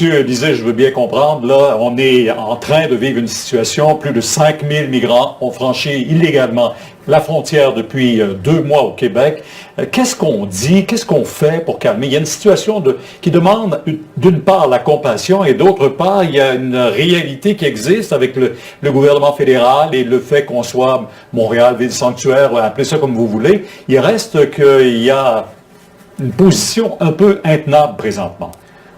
Monsieur disait, je veux bien comprendre, là, on est en train de vivre une situation, plus de 5000 migrants ont franchi illégalement la frontière depuis 2 mois au Québec. Qu'est-ce qu'on dit, qu'est-ce qu'on fait pour calmer? Il y a une situation qui demande d'une part la compassion et d'autre part, il y a une réalité qui existe avec le gouvernement fédéral et le fait qu'on soit Montréal, ville sanctuaire, appelez ça comme vous voulez. Il reste qu'il y a une position un peu intenable présentement.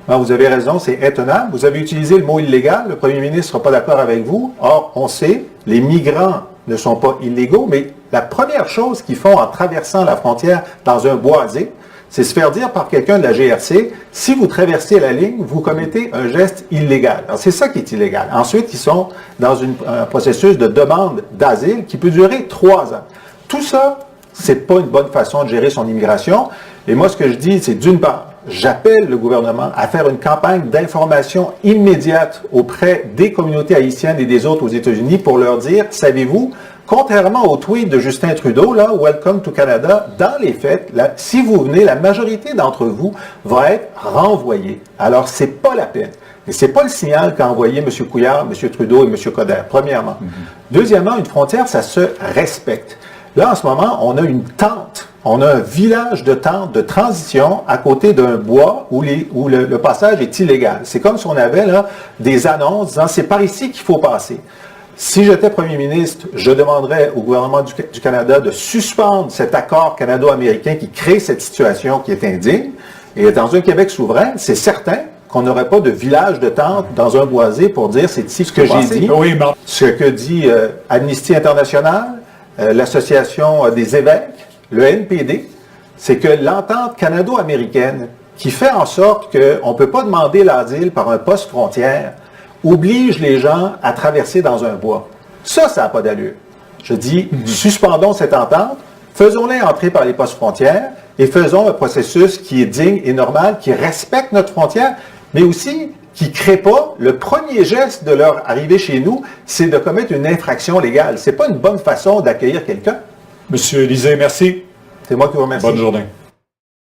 Ben, vous avez raison, c'est intenable. Vous avez utilisé le mot illégal. Le premier ministre ne sera pas d'accord avec vous. Or, on sait, les migrants ne sont pas illégaux, mais la première chose qu'ils font en traversant la frontière dans un boisé, c'est se faire dire par quelqu'un de la GRC, si vous traversez la ligne, vous commettez un geste illégal. Alors, c'est ça qui est illégal. Ensuite, ils sont dans un processus de demande d'asile qui peut durer 3 ans. Tout ça, c'est pas une bonne façon de gérer son immigration. Et moi, ce que je dis, c'est d'une part, j'appelle le gouvernement à faire une campagne d'information immédiate auprès des communautés haïtiennes et des autres aux États-Unis pour leur dire, savez-vous, contrairement au tweet de Justin Trudeau, là, Welcome to Canada, dans les faits, si vous venez, la majorité d'entre vous va être renvoyée. Alors, c'est pas la peine. Et c'est pas le signal qu'a envoyé M. Couillard, M. Trudeau et M. Coderre, premièrement. Deuxièmement, une frontière, ça se respecte. Là, en ce moment, on a une tente. On a un village de tentes de transition à côté d'un bois où le passage est illégal. C'est comme si on avait là, des annonces disant « c'est par ici qu'il faut passer ». Si j'étais premier ministre, je demanderais au gouvernement du Canada de suspendre cet accord canado-américain qui crée cette situation qui est indigne. Et dans un Québec souverain, c'est certain qu'on n'aurait pas de village de tentes dans un boisé pour dire « c'est ici que j'ai dit ». Ce que dit Amnesty International, l'Association des évêques, le NPD, c'est que l'entente canado-américaine qui fait en sorte qu'on ne peut pas demander l'asile par un poste frontière oblige les gens à traverser dans un bois. Ça n'a pas d'allure. Je dis, suspendons cette entente, faisons-les entrer par les postes frontières et faisons un processus qui est digne et normal, qui respecte notre frontière, mais aussi qui ne crée pas, le premier geste de leur arrivée chez nous, c'est de commettre une infraction légale. Ce n'est pas une bonne façon d'accueillir quelqu'un. Monsieur Lisée, merci. C'est moi qui vous remercie. Bonne journée.